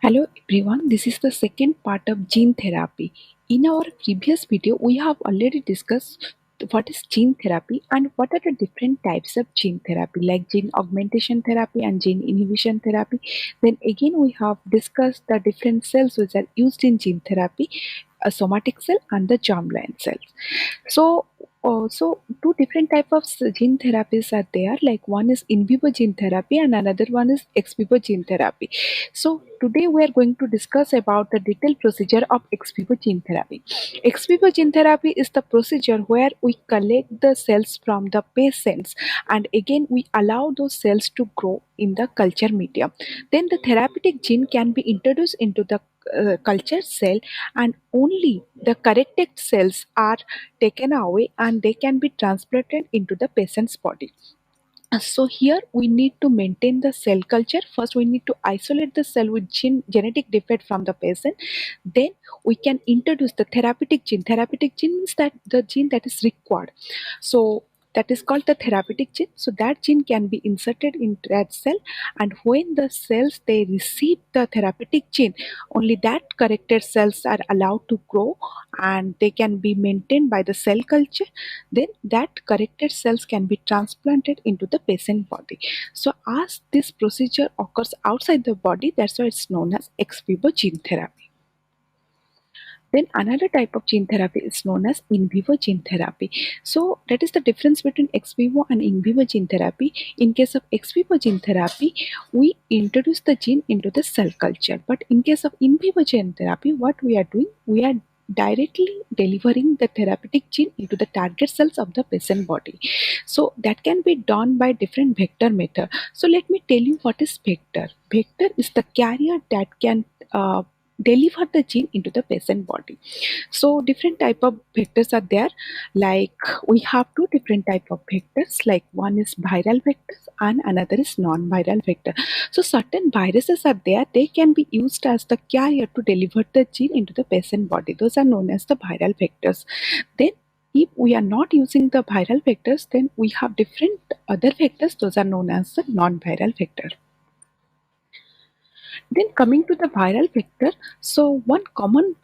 Hello everyone, this is the second part of gene therapy. In our previous video, we have already discussed what is gene therapy and what are the different types of gene therapy like gene augmentation therapy and gene inhibition therapy. Then again we have discussed the different cells which are used in gene therapy, a somatic cell and the germline cells. So, two different type of gene therapies are there. Like one is in vivo gene therapy and another one is ex vivo gene therapy. So today we are going to discuss about the detailed procedure of ex vivo gene therapy. Ex vivo gene therapy is the procedure where we collect the cells from the patients and again we allow those cells to grow in the culture medium. Then the therapeutic gene can be introduced into the culture cell and only the corrected cells are taken away and they can be transplanted into the patient's body. So here we need to maintain the cell culture. First, we need to isolate the cell with genetic defect from the patient. Then we can introduce the therapeutic gene. Therapeutic gene means that the gene that is required. So that is called the therapeutic gene. So that gene can be inserted into that cell, and when the cells they receive the therapeutic gene, only that corrected cells are allowed to grow, and they can be maintained by the cell culture. Then that corrected cells can be transplanted into the patient body. So as this procedure occurs outside the body, that's why it's known as ex vivo gene therapy. Then another type of gene therapy is known as in vivo gene therapy. So that is the difference between ex vivo and in vivo gene therapy. In case of ex vivo gene therapy, we introduce the gene into the cell culture. But in case of in vivo gene therapy, what we are doing, we are directly delivering the therapeutic gene into the target cells of the patient body. So that can be done by different vector method. So let me tell you what is vector. Vector is the carrier that can deliver the gene into the patient body. So different type of vectors are there. Like we have two different type of vectors, like one is viral vectors and another is non-viral vector. So certain viruses are there, they can be used as the carrier to deliver the gene into the patient body. Those are known as the viral vectors. Then if we are not using the viral vectors, then we have different other vectors. Those are known as the non-viral vector. Then coming to the viral vector, so one common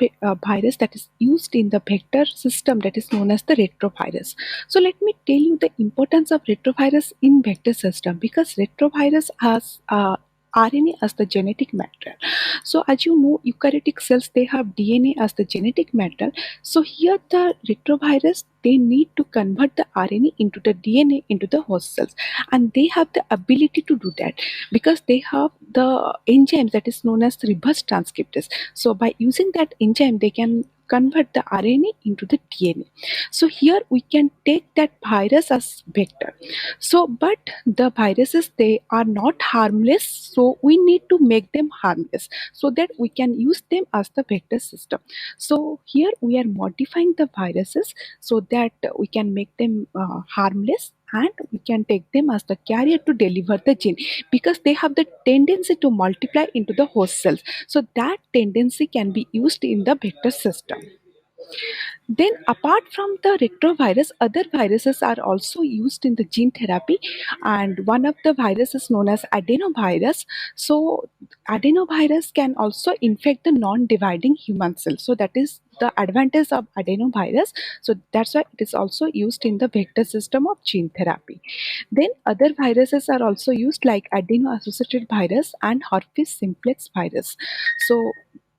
virus that is used in the vector system, that is known as the retrovirus. So let me tell you the importance of retrovirus in vector system, because retrovirus has RNA as the genetic material. So as you know, eukaryotic cells, they have DNA as the genetic material. So here the retrovirus, they need to convert the RNA into the DNA into the host cells, and they have the ability to do that because they have the enzyme that is known as reverse transcriptase. So by using that enzyme, they can convert the RNA into the DNA. So here we can take that virus as vector. So but the viruses, they are not harmless, so we need to make them harmless so that we can use them as the vector system. So here we are modifying the viruses so that we can make them harmless, and we can take them as the carrier to deliver the gene, because they have the tendency to multiply into the host cells. So that tendency can be used in the vector system. Then apart from the retrovirus, other viruses are also used in the gene therapy, and one of the viruses is known as adenovirus. So adenovirus can also infect the non-dividing human cells. So that is the advantage of adenovirus. So that's why it is also used in the vector system of gene therapy. Then other viruses are also used, like adeno-associated virus and herpes simplex virus. So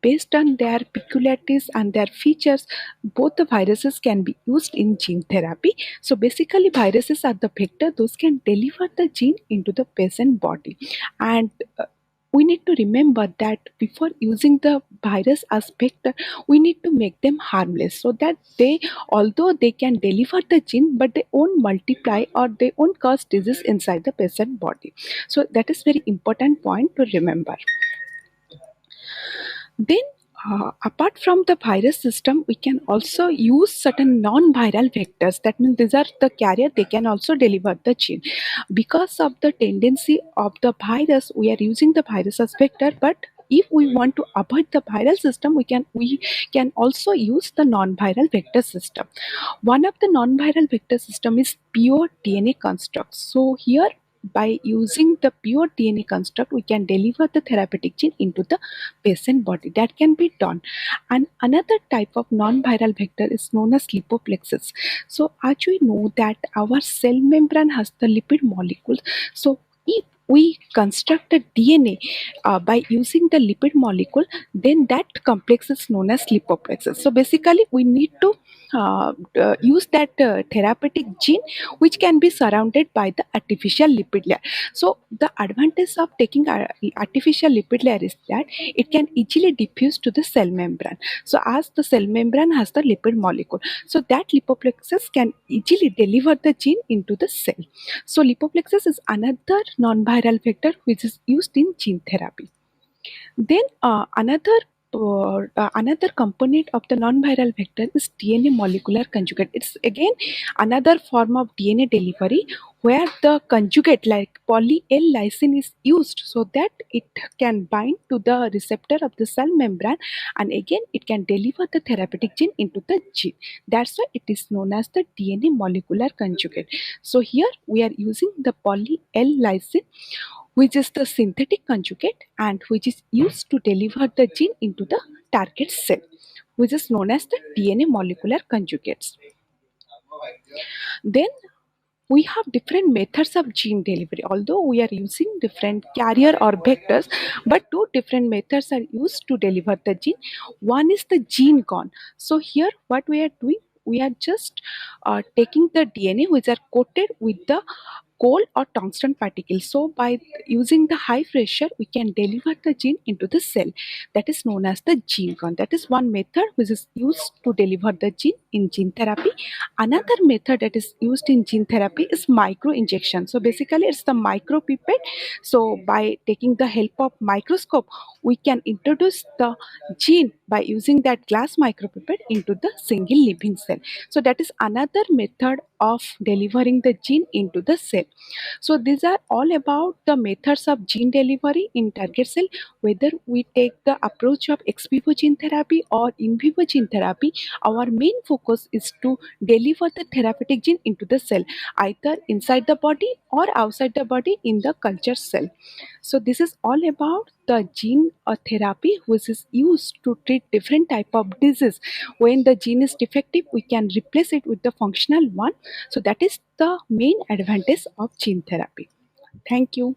based on their peculiarities and their features, both the viruses can be used in gene therapy. So basically viruses are the vector, those can deliver the gene into the patient body. And we need to remember that before using the virus as vector, we need to make them harmless, so that they, although they can deliver the gene, but they won't multiply or they won't cause disease inside the patient body. So that is very important point to remember. Then, apart from the virus system, we can also use certain non-viral vectors. That means these are the carrier, they can also deliver the gene. Because of the tendency of the virus, we are using the virus as vector, but if we want to avoid the viral system, we can also use the non-viral vector system. One of the non-viral vector system is pure DNA constructs. So here by using the pure DNA construct, we can deliver the therapeutic gene into the patient body. That can be done. And another type of non-viral vector is known as lipoplexes. So as we know that our cell membrane has the lipid molecules. So if we construct the DNA by using the lipid molecule, then that complex is known as lipoplexes. So basically, we need to use that therapeutic gene which can be surrounded by the artificial lipid layer. So the advantage of taking artificial lipid layer is that it can easily diffuse to the cell membrane. So as the cell membrane has the lipid molecule, so that lipoplexes can easily deliver the gene into the cell. So lipoplexes is another non-viral vector which is used in gene therapy. Then another component of the non-viral vector is DNA molecular conjugate. It's again another form of DNA delivery where the conjugate like poly-L lysine is used so that it can bind to the receptor of the cell membrane, and again it can deliver the therapeutic gene into the gene. That's why it is known as the DNA molecular conjugate. So here we are using the poly-L lysine, which is the synthetic conjugate and which is used to deliver the gene into the target cell, which is known as the DNA molecular conjugates. Then we have different methods of gene delivery, although we are using different carrier or vectors, but two different methods are used to deliver the gene. One is the gene gun. So here what we are doing, we are just taking the DNA which are coated with the coal or tungsten particles. So by using the high pressure, we can deliver the gene into the cell. That is known as the gene gun. That is one method which is used to deliver the gene in gene therapy. Another method that is used in gene therapy is micro injection. So basically it's the micro pipette. So by taking the help of microscope, we can introduce the gene by using that glass micropipette into the single living cell. So that is another method of delivering the gene into the cell. So these are all about the methods of gene delivery in target cell. Whether we take the approach of ex vivo gene therapy or in vivo gene therapy, our main focus is to deliver the therapeutic gene into the cell, either inside the body or outside the body in the culture cell. So this is all about the gene therapy which is used to treat different type of disease. When the gene is defective, we can replace it with the functional one. So that is the main advantage of gene therapy. Thank you.